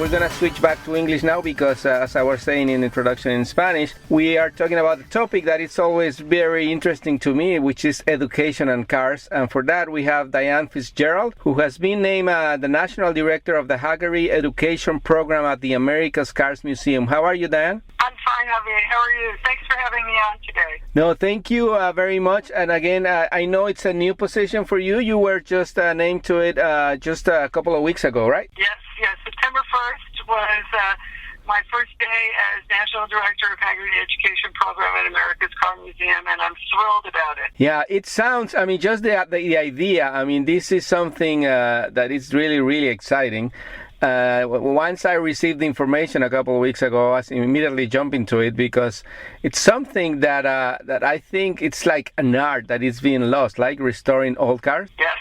we're going to switch back to English now because, as I was saying in introduction in Spanish, we are talking about a topic that is always very interesting to me, which is education and cars. And for that, we have Diane Fitzgerald, who has been named the National Director of the Hagerty Education Program at the America's Cars Museum. How are you, Diane? I'm fine, Javier. How are you? Thanks for having me on today. No, thank you very much. And again, I know it's a new position for you. You were just named to it just a couple of weeks ago, right? Yes. September 1st was my first day as National Director of Hagerty Education Program at America's Car Museum, and I'm thrilled about it. Yeah, it sounds, just the idea, this is something that is really, really exciting. Once I received the information a couple of weeks ago, I was immediately jumping to it because it's something that I think it's like an art that is being lost, like restoring old cars. Yes.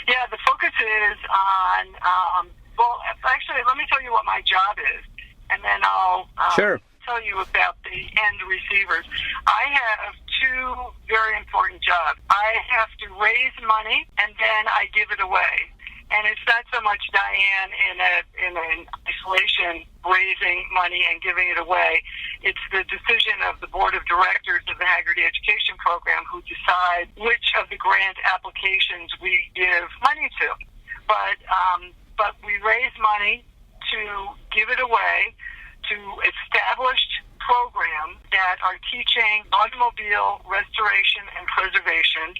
Yeah, the focus is on, well, actually, let me tell you what my job is, and then I'll tell you about the end receivers. I have two very important jobs. I have to raise money, and then I give it away. And it's not so much Diane in an isolation raising money and giving it away. It's the decision of the board of directors of the Hagerty Education Program who decide which of the grant applications we give money to. But we raise money to give it away to established programs that are teaching automobile restoration and preservation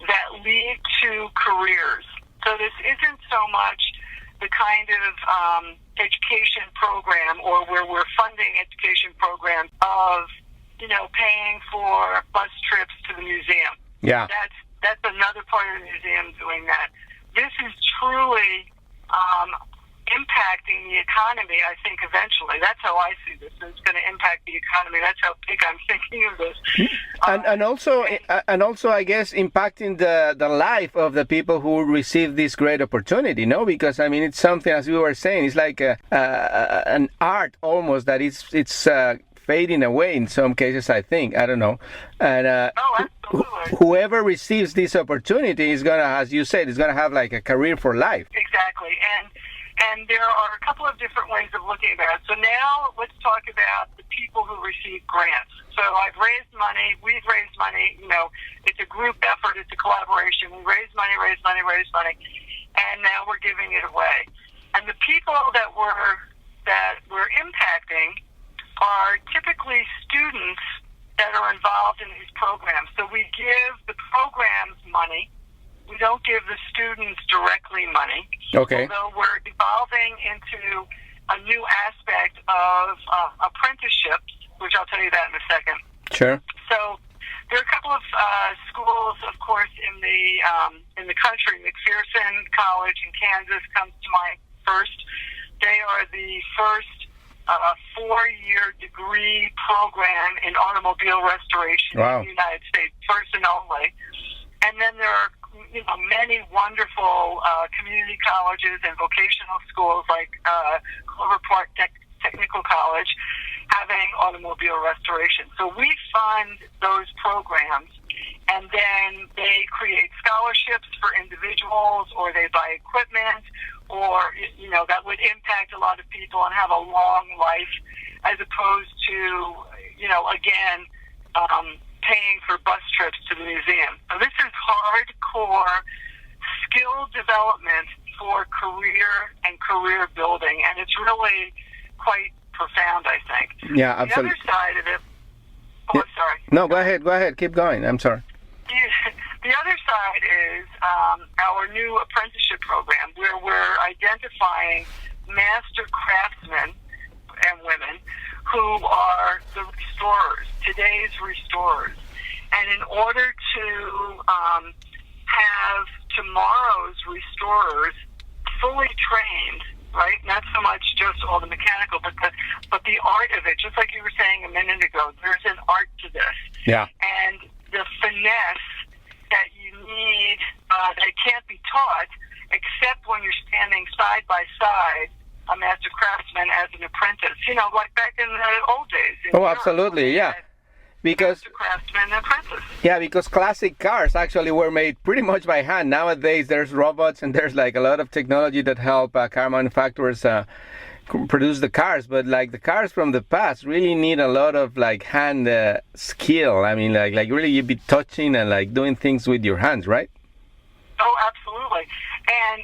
that lead to careers. So this isn't so much the kind of education program or where we're funding education programs of, paying for bus trips to the museum. Yeah. That's another part of the museum doing that. This is truly impacting the economy, I think, eventually. That's how I see this. It's going to impact the economy. That's how big I'm thinking of this. And also, I guess, impacting the life of the people who receive this great opportunity, no? Because, it's something, as we were saying, it's like an art almost that it's fading away in some cases, I think. I don't know. And whoever receives this opportunity is going to, as you said, is going to have like a career for life. Exactly. And there are a couple of different ways of looking at it. So now let's talk about the people who receive grants. So I've raised money, we've raised money, it's a group effort, it's a collaboration. We raise money, and now we're giving it away. And the people that we're impacting are typically students that are involved in these programs. So we give the programs money. We don't give the students directly money. Okay. Although we're evolving into a new aspect of apprenticeships, which I'll tell you that in a second. Sure. So there are a couple of schools, of course, in the country. McPherson College in Kansas comes to mind first. They are the first 4-year degree program in automobile restoration in the United States, first and only. And then there are many wonderful community colleges and vocational schools like Clover Park Technical College having automobile restoration. So we fund those programs, and then they create scholarships for individuals, or they buy equipment, or that would impact a lot of people and have a long life, as opposed to paying for bus trips to the museum. So this is hardcore skill development for career and career building, and it's really quite profound, I think. Yeah, absolutely. The other side of it... I'm sorry. No, go ahead. Keep going. I'm sorry. The other side is our new apprenticeship program, where we're identifying master craftsmen and women who are the restorers, today's restorers. And in order to have tomorrow's restorers fully trained, right? Not so much just all the mechanical, but the art of it. Just like you were saying a minute ago, there's an art to this. Yeah. And the finesse that you need that can't be taught except when you're standing side by side a master craftsman as an apprentice. Like back in the old days. Absolutely, yeah. Because master craftsman and apprentice. Yeah, because classic cars actually were made pretty much by hand. Nowadays, there's robots and there's like a lot of technology that help car manufacturers produce the cars, but like the cars from the past really need a lot of like hand skill. I mean, like really you'd be touching and like doing things with your hands, right? Oh, absolutely. And,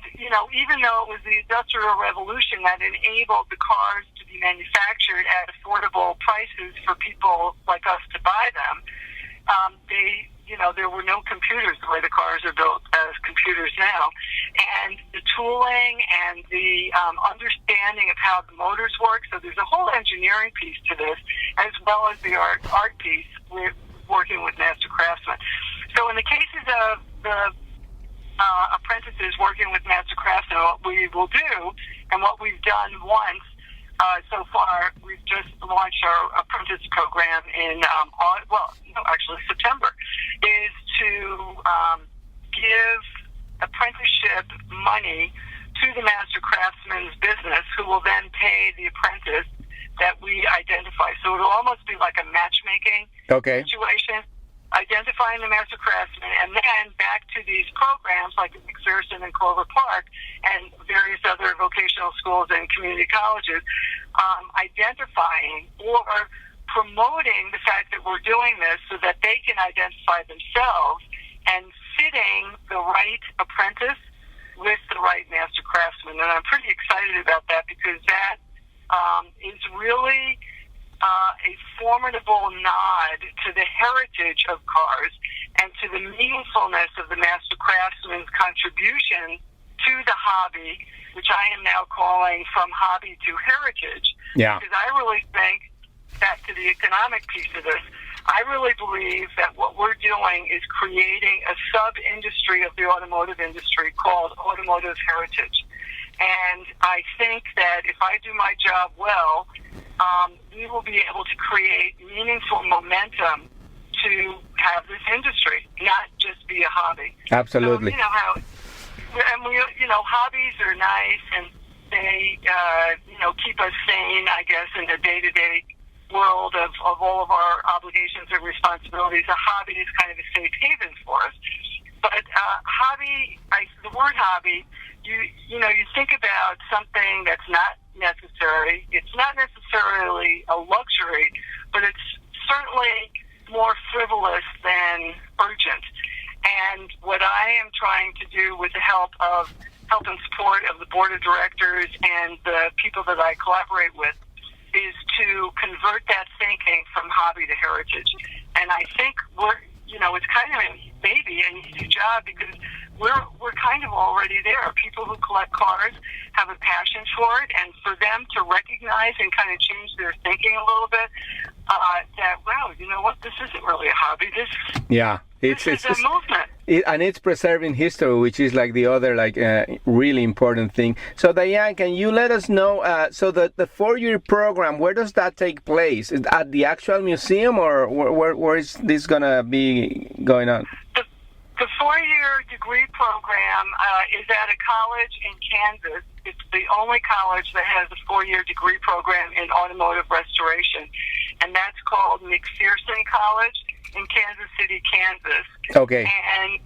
even though it was the Industrial Revolution that enabled the cars to be manufactured at affordable prices for people like us to buy them, there were no computers the way the cars are built as computers now. And the tooling and the understanding of how the motors work, so there's a whole engineering piece to this, as well as the art piece with working with master craftsmen. So in the cases of the apprentices working with master craftsmen, what we will do, and what we've done once so far, we've just launched our apprentice program in September, is to give apprenticeship money to the master craftsman's business, who will then pay the apprentice that we identify. So it'll almost be like a matchmaking situation, identifying the master craftsman, and then back to these programs like McPherson and Clover Park and various other vocational schools and community colleges, identifying or promoting the fact that we're doing this so that they can identify themselves and fitting the right apprentice with the right master craftsman. And I'm pretty excited about that, because that is really a formidable nod to the heritage of cars and to the meaningfulness of the master craftsman's contribution to the hobby, which I am now calling From Hobby to Heritage. Yeah. Because I really think, back to the economic piece of this, I really believe that what we're doing is creating a sub-industry of the automotive industry called automotive heritage. And I think that if I do my job well, we will be able to create meaningful momentum to have this industry, not just be a hobby. Absolutely. So, hobbies are nice, and they, keep us sane, I guess, in the day-to-day world of all of our obligations and responsibilities. A hobby is kind of a safe haven for us. But the word hobby, you think about something that's not necessary. It's not necessarily a luxury, but it's certainly more frivolous than urgent. And what I am trying to do with the help and support of the board of directors and the people that I collaborate with is to convert that thinking from hobby to heritage. And I think it's kind of maybe an easy job, because we're kind of already there. People who collect cars have a passion for it, and for them to recognize and kind of change their thinking a little bit, that, wow, you know what, this isn't really a hobby. This is a movement. And it's preserving history, which is like the other really important thing. So Diane, can you let us know, so the 4-year program, where does that take place? Is at the actual museum, or where is this going to be going on? The 4-year degree program is at a college in Kansas. It's the only college that has a 4-year degree program in automotive restoration, and that's called McPherson College in Kansas City, Kansas. Okay. And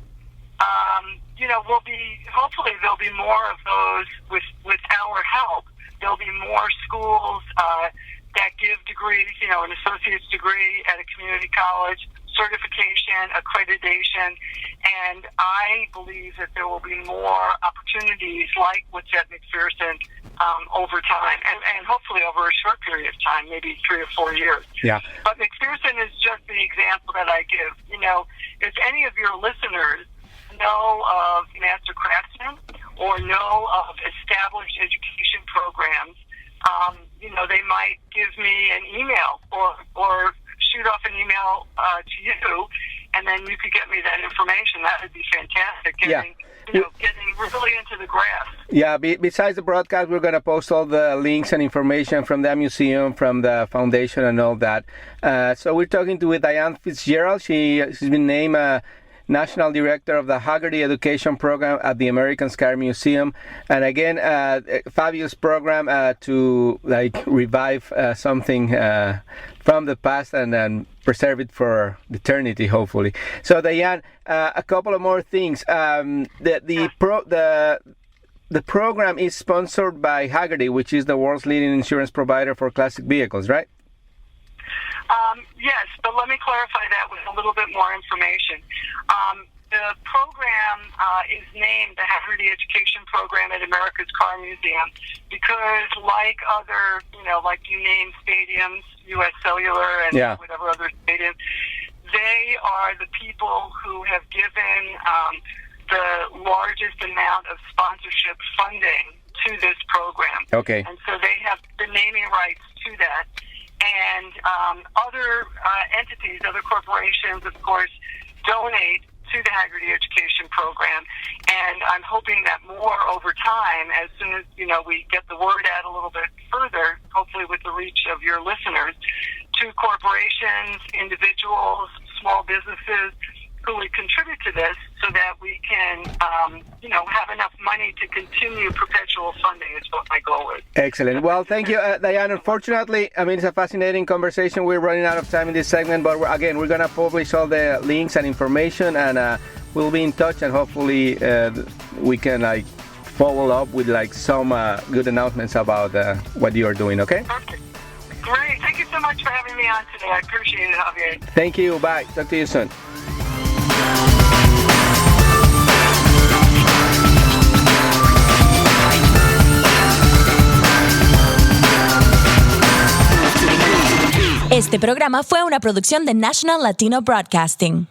hopefully there'll be more of those with our help. There'll be more schools that give degrees, an associate's degree at a community college, certification, accreditation, and I believe that there will be more opportunities like what's at McPherson over time, and hopefully over a short period of time, maybe 3 or 4 years. Yeah. But McPherson is just the example that I give. If any of your listeners know of master craftsmen or know of established education programs, they might give me an email or shoot off an email to you, and then you could get me that information. That would be fantastic. Getting really into the grass. Yeah, besides the broadcast, we're going to post all the links and information from the museum, from the foundation, and all that. So we're talking with Diane Fitzgerald. She's been named National Director of the Hagerty Education Program at the American Car Museum. And again, fabulous program to revive something from the past and preserve it for eternity, hopefully. So Diane, a couple of more things. The the program is sponsored by Hagerty, which is the world's leading insurance provider for classic vehicles, right? Yes, but let me clarify that with a little bit more information. The program is named the Hagerty Education Program at America's Car Museum because, like other, like you named stadiums, U.S. Cellular and whatever other stadiums, they are the people who have given the largest amount of sponsorship funding to this program. Okay. And so they have the naming rights to that. And other entities, other corporations, of course, donate to the Hagerty Education Program. And I'm hoping that more over time, as soon as, we get the word out a little bit further, hopefully with the reach of your listeners, to corporations, individuals, small businesses who would contribute to this so that we can, have enough money to continue perpetual funding is what my goal is. Excellent. Well, thank you, Diane. Unfortunately, it's a fascinating conversation. We're running out of time in this segment, but we're going to publish all the links and information, and we'll be in touch, and hopefully we can follow up with some good announcements about what you are doing, okay? Perfect. Great. Thank you so much for having me on today. I appreciate it, Javier. Thank you. Bye. Talk to you soon. Este programa fue una producción de National Latino Broadcasting.